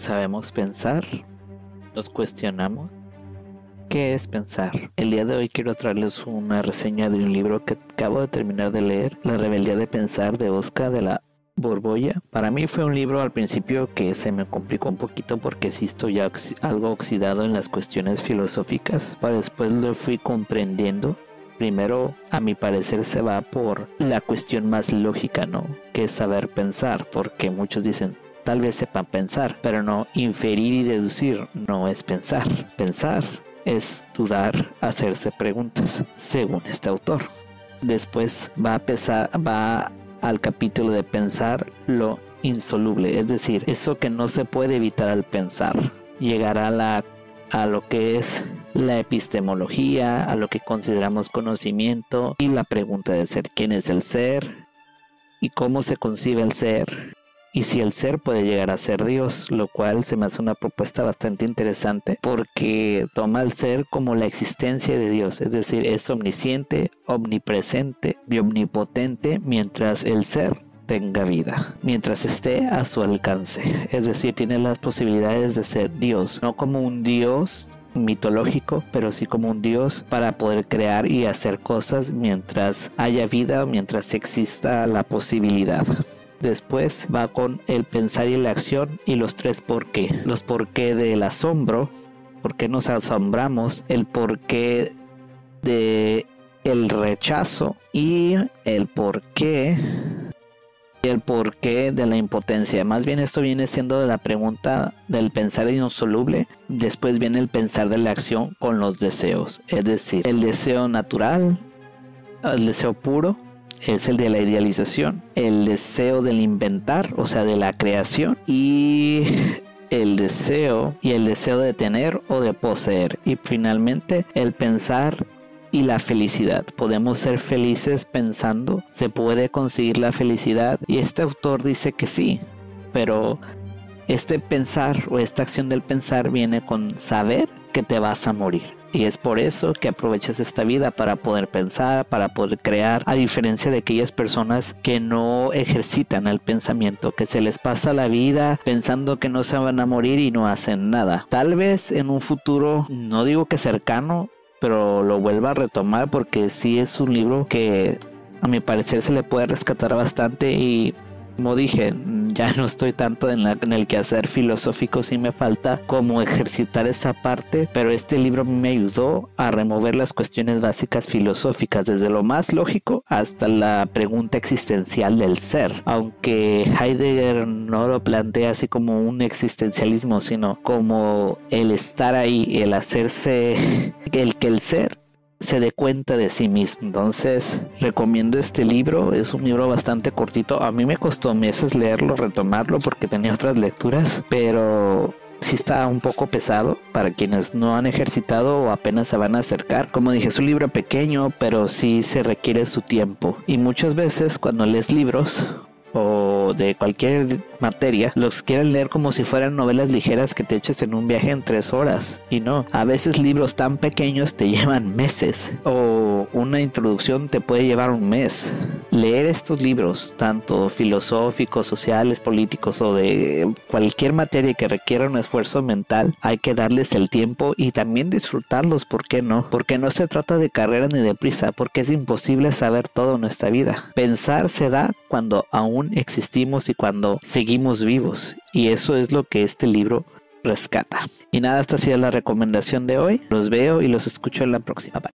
¿Sabemos pensar? ¿Nos cuestionamos? ¿Qué es pensar? El día de hoy quiero traerles una reseña de un libro que acabo de terminar de leer, La rebeldía de pensar, de Oscar de la Borbolla. Para mí fue un libro al principio que se me complicó un poquito porque sí estoy ya algo oxidado en las cuestiones filosóficas, pero después lo fui comprendiendo. Primero, a mi parecer, se va por la cuestión más lógica, ¿no? Que es saber pensar, porque muchos dicen, tal vez sepan pensar, pero no, inferir y deducir no es pensar. Pensar es dudar, hacerse preguntas, según este autor. Después va al capítulo de pensar lo insoluble, es decir, eso que no se puede evitar al pensar. Llegará a lo que es la epistemología, a lo que consideramos conocimiento y la pregunta de ser, ¿quién es el ser? ¿Y cómo se concibe el ser? Y si el ser puede llegar a ser Dios, lo cual se me hace una propuesta bastante interesante porque toma el ser como la existencia de Dios, es decir, es omnisciente, omnipresente y omnipotente mientras el ser tenga vida, mientras esté a su alcance, es decir, tiene las posibilidades de ser Dios, no como un Dios mitológico, pero sí como un Dios para poder crear y hacer cosas mientras haya vida, mientras exista la posibilidad. Después va con el pensar y la acción y los tres por qué. Los por qué del asombro, por qué nos asombramos, el por qué de el rechazo y el por qué de la impotencia. Más bien esto viene siendo de la pregunta del pensar insoluble. Después viene el pensar de la acción con los deseos. Es decir, el deseo natural, el deseo puro, es el de la idealización, el deseo del inventar, o sea, de la creación, y el deseo de tener o de poseer, y finalmente el pensar y la felicidad. Podemos ser felices pensando, se puede conseguir la felicidad, y este autor dice que sí, pero este pensar o esta acción del pensar viene con saber que te vas a morir. Y es por eso que aprovechas esta vida para poder pensar, para poder crear, a diferencia de aquellas personas que no ejercitan el pensamiento, que se les pasa la vida pensando que no se van a morir y no hacen nada. Tal vez en un futuro, no digo que cercano, pero lo vuelva a retomar porque sí es un libro que a mi parecer se le puede rescatar bastante y, como dije, ya no estoy tanto en el quehacer filosófico, sí me falta como ejercitar esa parte, pero este libro me ayudó a remover las cuestiones básicas filosóficas, desde lo más lógico hasta la pregunta existencial del ser, aunque Heidegger no lo plantea así como un existencialismo, sino como el estar ahí, el hacerse, el que el ser se dé cuenta de sí mismo. Entonces recomiendo este libro, es un libro bastante cortito, a mí me costó meses leerlo, retomarlo porque tenía otras lecturas, pero sí está un poco pesado para quienes no han ejercitado o apenas se van a acercar. Como dije, es un libro pequeño, pero sí se requiere su tiempo, y muchas veces cuando lees libros o de cualquier materia, los quieren leer como si fueran novelas ligeras que te eches en un viaje en 3 horas, y no, a veces libros tan pequeños te llevan meses, o una introducción te puede llevar un mes. Leer estos libros, tanto filosóficos, sociales, políticos o de cualquier materia que requiera un esfuerzo mental, hay que darles el tiempo y también disfrutarlos, ¿por qué no? Porque no se trata de carrera ni de prisa, porque es imposible saber todo en nuestra vida. Pensar se da cuando aún existimos y cuando seguimos vivos, y eso es lo que este libro rescata. Y nada, esta ha sido la recomendación de hoy. Los veo y los escucho en la próxima. Bye.